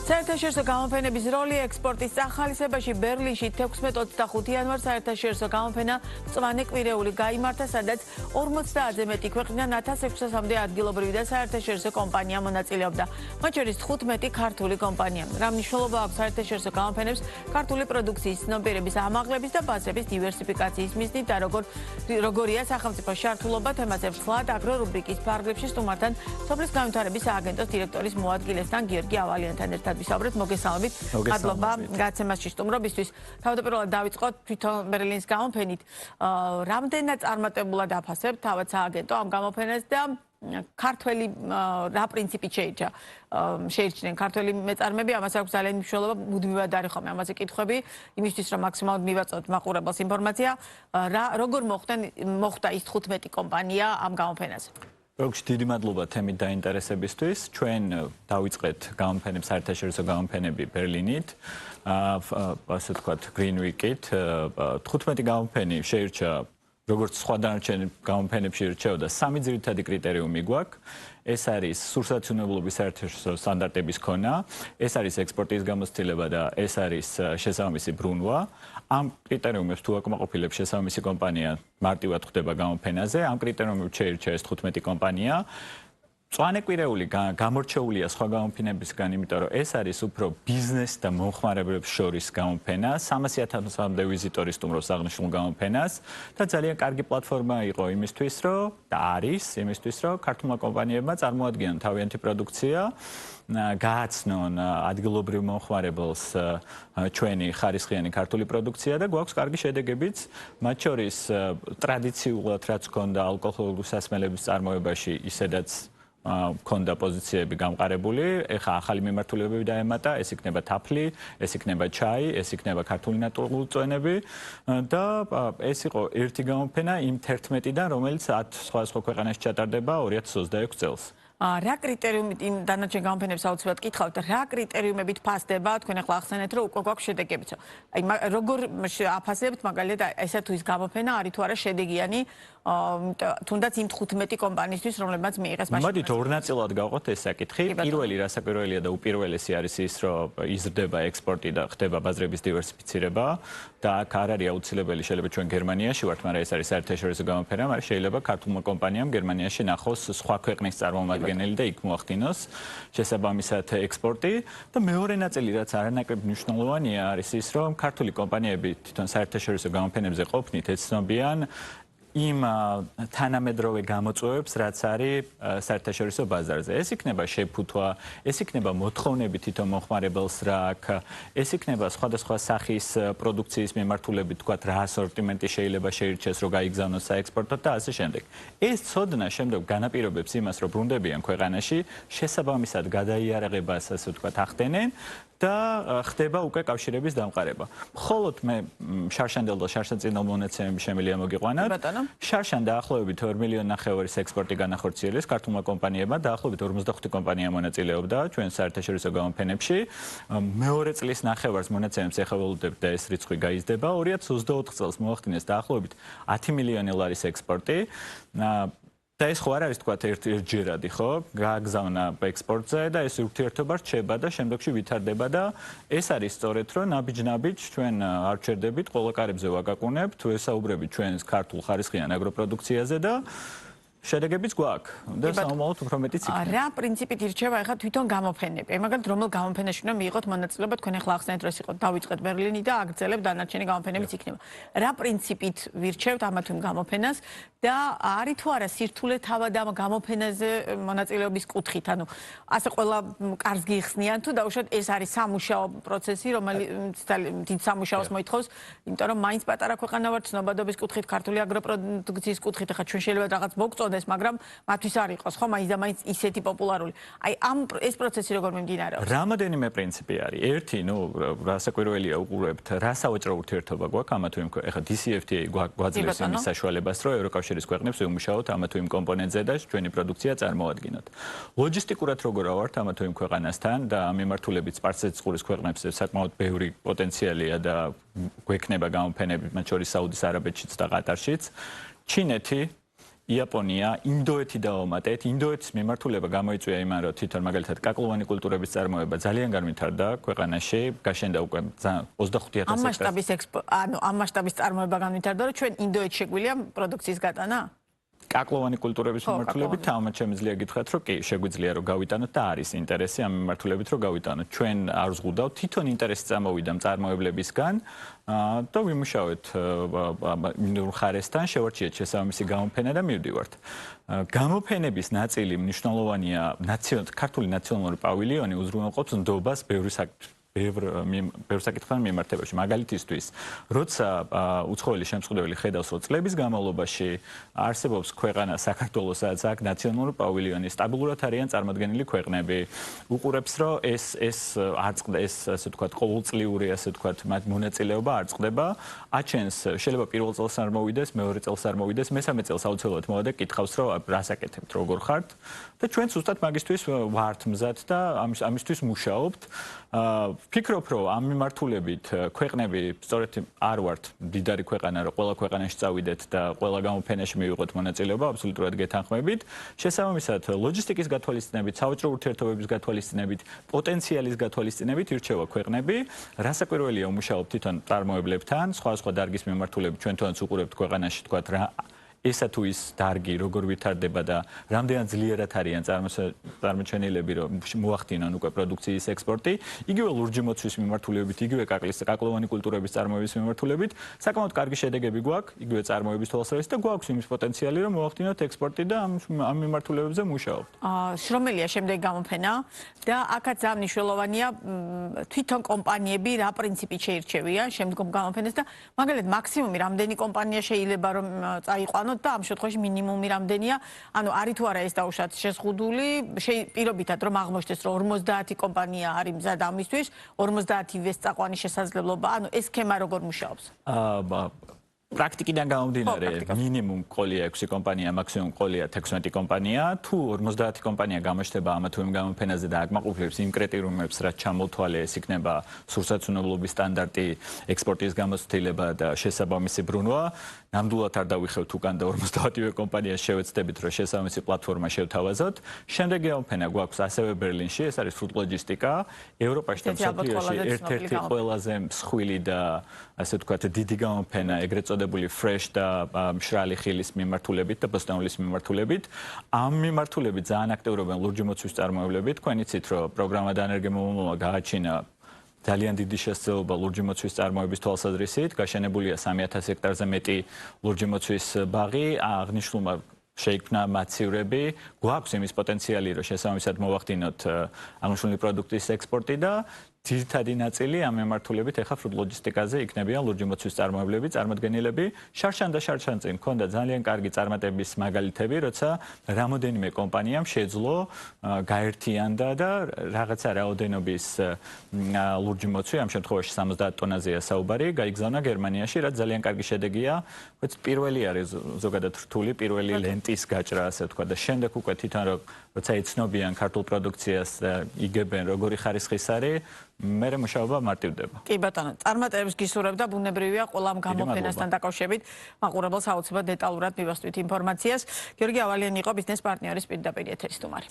საერთაშორისო გამოფენების როლი ექსპორტის სახალისებაში ბერლინში 16-25 იანვარს საერთაშორისო გამოფენა მწვანე კვირეული გაიმართა, სადაც 50-ზე მეტი ქვეყნიდან 1600-მდე ადგილობრივი და საერთაშორისო კომპანია მონაწილეობდა. მათ შორის 15 ქართული კომპანია. რა მნიშვნელობა აქვს საერთაშორისო გამოფენებს ქართული პროდუქციის ცნობიერების ამაღლების და ბაზრების დივერსიფიკაციის მიზნით და როგორია სახელმწიფო ჩართულობა თემაზე ვცლად აგრო რუბრიკის ფარგლებში სტუმართან სოფლის განვითარების სააგენტოს დირექტორის მოადგილესთან გიორგი ავალიანთან ერთად ვისაუბრეთ. მოგესალმებით. მადლობა გაცემაში სტუმრობისთვის. თავდაპირველად დავიწყოთ თვითონ ბერლინის გამოფენით. რამდენად წარმატებულად აფასებთ თავად სააგენტო ამ გამოფენას და ქართველი რა პრინციპით შეირჩნენ ქართველი მეწარმეები, ამას აქვს ძალიან მნიშვნელობა, მუდმივად არის ხოლმე ამაზე კითხვები, იმისთვის რომ მაქსიმალურად მივაწოდოთ მაყურებელს ინფორმაცია, როგორ მოხდა ის 15 კომპანია ამ გამოფენაზე. Როგორც დიდი მადლობა თემით დაინტერესებისთვის. ჩვენ დავიწყეთ გამოფენებს საერთაშორისო გამოფენები ბერლინით, ასე ვთქვათ, Green Week-ით. 15 გამოფენი შეირჩა, როგორც სხვა დანარჩენ გამოფენებში ირჩეოდა, სამი ძირითადი კრიტერიუმი გვაქვს. ეს არის სურსათუნებლობის საერთაშორისო სტანდარტების ქონა, ეს არის ექსპორტის გამოცდილება და ეს არის შესაბამისი ბრუნვა. ამ კრიტერიუმებს თუ აკმაყოფილებს შესაბამისი კომპანია მარტივად ხდება გამოფენაზე. ამ კრიტერიუმებს შეირჩა ეს 15 კომპანია. მწვანე კვირეული გამორჩეულია სხვა გამოფენებისგან, იმიტომ რომ ეს არის უფრო ბიზნეს და მომხმარებლებს შორის გამოფენა. 300,000-მდე ვიზიტორი სტუმრობს აღნიშნულ გამოფენას და ძალიან კარგი პლატფორმა იყო იმისთვის, რომ და არის იმისთვის, რომ ქართულმა კომპანიებმა წარმოადგინონ თავიანთი პროდუქცია, გააცნონ ადგილობრივ მომხმარებელს ჩვენი ხარისხიანი ქართული პროდუქცია და გვაქვს კარგი შედეგებიც, მათ შორის ტრადიციულად რაც ჰქონდა ალკოჰოლური სასმელების წარმოებაში, ისედაც ქონდა პოზიციები გამყარებული, ეხლა ახალი მიმართულებები დაემატა, ეს იქნება თაფლი, ეს იქნება ჩაი, ეს იქნება ქართული ნატურალური წვენები და ეს იყო ერთი გამოფენა იმ 11-დან, რომელიც 10 სხვადასხვა ქვეყანაში ჩატარდება 2026 წელს. რა კრიტერიუმით იმ დანარჩენ გამოფენებს აუცილებლად კითხავთ, რა კრიტერიუმებით ფასდება, თქვენ ახლა ახსენეთ, რომ უკვე გვაქვს შედეგებიც. აი როგორ აფასებთ მაგალითად ესა თუ ის გამოფენა არის თუ არა შედეგიანი, თუნდაც იმ 15 კომპანიისთვის, რომლებმაც მიიღეს მაშინ. მოდით ორ ნაწილად გავყოთ ეს საკითხი. პირველი რასაკვირველია და უპირველესი არის ის, რომ იზრდება ექსპორტი და ხდება ბაზრების დივერსიფიცირება და აქ არ არის აუცილებელი, შეიძლება ჩვენ გერმანიაში ვართ, მაგრამ ეს არის საერთაშორისო გამოფენა, მაგრამ შეიძლება ქართულმა კომპანიამ გერმანიაში ნახოს სხვა ქვეყნის წარმომადგენელი და იქ მოახდინოს შესაბამისად ექსპორტი და მეორე ნაწილი რაც არანაკლებ მნიშვნელოვანია არის ის, რომ ქართული კომპანიები თვითონ საერთაშორისო გამოფენებზე ყოფნით ეცნობიან იმ თანამედროვე გამოწვევებს, რაც არის საერთაშორისო ბაზარზე. ეს იქნება შეფუთვა, ეს იქნება მოთხოვნები თვითონ მომხმარებელს რა აქვს, ეს იქნება სხვადასხვა სახის პროდუქციის მიმართულებით, თქვათ, რა ასორტიმენტი შეიძლება შეირჩეს, რომ გაიგზავნოს საექსპორტოდ და ასე შემდეგ. ეს ცოდნა შემდეგ განაპირობებს იმას, რომ ბრუნდებიან ქვეყანაში, შესაბამისად გადაიარაღებას, ასე ვთქვათ, ახდენენ და ხდება უკვე კავშირების დამყარება. მხოლოდ მე შარშანდელ და შარშანწინელ მონაცემები შემიძლია მოგიყვანოთ. შარშან დაახლოებით 2,5 მილიონი ექსპორტი განახორციელეს ქართულმა კომპანიებმა, დაახლოებით 55 კომპანია მონაწილეობდა ჩვენ საერთაშორისო გამოფენებში. მეორე წლის ნახევარს მონაცემებს ეხავალუდებთ და ეს რიცხვი გაიზრდება. 2024 წელს მოახდინეს დაახლოებით 10 მილიონი ლარის ექსპორტი. და ეს ხო არ არის თქვათ ერთჯერადი, ხო? გააგზავნა ექსპორტზე და ეს ურთიერთობა რჩება და შემდგომში ვითარდება და ეს არის სწორედ რომ ნაბიჯ-ნაბიჯ ჩვენ არ ვჩერდებით, ყველა კარებზე ვაკაკუნებთ, ვესაუბრებით ჩვენს ქართულ ხარისხიან აგროპროდუქციაზე და შედეგებიც გვაქვს და სამომავლოდ უფრო მეტიც იქნება. რა პრინციპით ირჩევა ახლა თვითონ გამოფენები? მაგალითად რომელ გამოფენაში უნდა მიიღოთ მონაწილეობა, თქვენ ახლა ახსენეთ რომ ეს იყო დავიწყეთ ბერლინი და აგრძელებ დანარჩენი გამოფენებიც იქნება. რა პრინციპით ვირჩევთ ამა თუ იმ გამოფენას და არის თუ არა სირთულე თავად ამ გამოფენაზე მონაწილეობის კუთხით? ანუ ასე ყველა კარს გიხსნიან თუ დაუშვათ ეს არის სამუშაო პროცესი, რომელიც დიდ სამუშაოს მოითხოვს, იმიტომ რომ მაინც პატარა ქვეყანა ვართ ცნობადობის კუთხით, ქართული აგროპროდუქციის კუთხით, ახლა ჩვენ შეიძლება რაღაც მოგწონდეს, მაგრამ მათთვის არ იყოს, ხო, მაინც და მაინც ისეთი პოპულარული. აი ეს პროცესი როგორ მიმდინარეობს? რამოდენიმე პრინციპი არის. ერთი, რასაკვირველია უყურებთ, რა სავაჭრო ურთიერთობა გვაქვს ამა თუ იმ ახლა DCFTA გვაძლევს იმის საშუალებას, რომ ევროკავშირის ქვეყნებს ვიმუშაოთ ამა თუ იმ კომპონენტზე და ჩვენი პროდუქცია წარმოადგინოთ. ლოჯისტიკურად როგორ ავართ ამა თუ იმ ქვეყანასთან და ამ მიმართულებით სპარსეთის ქვეყნებს საკმაოდ ბევრი პოტენციალია და გვექნება გამოფენები, მათ შორის საუდის არაბეთშიც და ყატარშიც. ჩინეთი იაპონია, ინდოეთი დაომატეთ. ინდოეთის მიმართულება გამოიწვია იმან, რომ თვითონ მაგალითად კაკლოვანი კულტურების წარმოება ძალიან განვითარდა ქვეყანაში, გაშენდა უკვე 25,000 ამ მასშტაბის წარმოება განვითარდა, რომ ჩვენ ინდოეთში შეგვიძლია პროდუქციის გატანა? კაკლოვანი კულტურების მიმართულებით თამამად შემიძლია გითხრათ, რომ კი, შეგვიძლია რომ გავიტანოთ და არის ინტერესი ამ მიმართულებით რომ გავიტანოთ. ჩვენ არ ვზღუდავთ, თვითონ ინტერესი წამოვიდა მწარმოებლებისგან და ვიმუშავეთ მინდორ ხარესთან, შევარჩიეთ შესაბამისი გამოფენა და მივდივართ. გამოფენების ნაწილი მნიშვნელოვანია, ქართული ნაციონალური პავილიონი უზრუნველყოფს ნდობას ბევრ საკითხთან მიმართებაში. მაგალითისთვის, როცა უცხოელი შემსრულებელი ხედავს, რომ წლების განმავლობაში არსებობს ქვეყანა საქართველოს, სადაც აქ ნაციონალური პავილიონი, სტაბილურად არიან წარმოდგენილი ქვეყნები, უყურებს, რომ ეს ასე ვთქვათ, ყოველწლიური, ასე ვთქვათ, მათ მონაწილეობა არ წყდება, აჩენს, შეიძლება პირველ წელს არ მოვიდეს, მეორე წელს არ მოვიდეს, მესამე წელს აუცილებლად მოვა და კითხავს, რომ რას აკეთებთ, როგორ ხართ და ჩვენ ზუსტად მაგისთვის ვართ მზად და ამისთვის მუშაობთ. ვფიქრობ, რომ ამ მიმართულებით ქვეყნები სწორედ არ ვართ დიდარი ქვეყანა, რომ ყველა ქვეყანაში წავიდეთ და ყველა გამოფენაში მივიღოთ მონაწილეობა, აბსოლუტურად გეთანხმებით. შესაბამისად, ლოჯისტიკის გათვალისწინებით, სავაჭრო ურთიერთობების გათვალისწინებით, პოტენციალის გათვალისწინებით ირჩევა ქვეყნები. რასაკვირველია, ვმუშაობთ თვითონ წარმოებლებთან, სხვა დარგის მიმართულებით, ჩვენ თვითონაც უყურებთ ქვეყანაში, თქვათ რა ესა თუ ის დარგი როგორ ვითარდება და რამდენად ძლიერად არიან წარმოჩენილები, რომ მოახდინონ უკვე პროდუქციის ექსპორტი, იგივე ლურჯი მოცვის მიმართულებით, იგივე კაკლოვანი კულტურების წარმოების მიმართულებით, საკმაოდ კარგი შედეგები გვაქვს, იგივე წარმოების თვალსაზრისით და გვაქვს იმის პოტენციალი, რომ მოახდინოთ ექსპორტი და ამ მიმართულებებზე მუშაობთ. შრომელია შემდეგი გამოფენა და აქაც ძალიან მნიშვნელოვანია თვითონ კომპანიები რა პრინციპით შეირჩევიან შემდგომ გამოფენას და მაგალითად მაქსიმუმი რამდენი კომპანია შეიძლება რომ წაიყვანოთ და ამ შემთხვევაში მინიმუმი რამდენია, ანუ არის თუ არა ეს დაუშვათ შეზღუდული, პირობითად რომ აღმოჩნდეს, რომ 50 კომპანია არის მზად ამისთვის, 50-ივე წაყვანის შესაძლებლობა, ანუ ეს სქემა როგორ მუშაობს? პრაქტიკიდან გამომდინარე, მინიმუმ ყოლია 6 კომპანია, მაქსიმუმ ყოლია 16 კომპანია. თუ 50 კომპანია გამოჩნდება ამა თუ იმ გამოფენაზე და აკმაყოფილებს იმ კრიტერიუმებს, რაც ჩამოთვალე, ეს იქნება სურსაცუნებლობის სტანდარტი, ექსპორტის გამოცდილება და შესაბამისი ბრუნვა. ნამდვილად არ დავიხევთ უკან და 50-ივე კომპანიას შევეცდებით, რომ შესაბამისი პლატფორმა შევთავაზოთ. შემდეგი გამოფენა გვაქვს ასევე ბერლინში, ეს არის Food Logistica, ევროპაში და მსოფლიოში ერთ-ერთი ყველაზე მსხვილი და ასე ვთქვათ, დიდი გამოფენა, ეგრეთ წოდებული fresh და მშრალი ხილის მიმართულებით და ბოსტნეულის მიმართულებით. ამ მიმართულებით ძალიან აქტიურობენ ლურჯი მოცვის წარმოებლები. თქვენ იცით, რომ პროგრამა და ენერგემომავალმა გააჩინა ძალიან დიდი შესაძლებლობა ლურჯი მოცვის წარმოების თვალსაზრისით. გაშენებულია 3000 ჰექტარზე მეტი ლურჯი მოცვის ბაღი, აღნიშნულმა შეიქმნა მაცივრები, გვაქვს იმის პოტენციალი, რომ შესაბამისად მოვახდინოთ აღნიშნული პროდუქტის ექსპორტი და ძირითადი ნაწილი ამ მიმართულებით ეხა Food Logistica-ზე იქნებიან ლურჯი მოცვის წარმოებლები, წარმოდგენილები. შარშან და შარშანწინ ჰქონდა ძალიან კარგი წარმატების მაგალითები, როცა რამოდენიმე კომპანიამ შეძლო გაერთიანდა და რაღაცა რაოდენობის ლურჯი მოცვი, ამ შემთხვევაში 70 ტონაზეა საუბარი, გაიგზავნა გერმანიაში, რაც ძალიან კარგი შედეგია. პირველი არის ზოგადად რთული, პირველი ლენტის გაჭრა, ასე ვთქვა და შემდეგ უკვე თვითონ როცა იცნობიან ქართულ პროდუქციას და იგებენ როგორი ხარისხის არის, მერე მუშაობა მარტივდება. კი ბატონო, წარმატებებს გისურვებ და ბუნებრივია ყველა ამ გამოფენასთან დაკავშირებით მაყურებელს აუცილებლად დეტალურად მივასწრით ინფორმაციას. გიორგი ავალიანი იყო ბიზნეს პარტნიორის პირდაპირ ეთერის სტუმარი.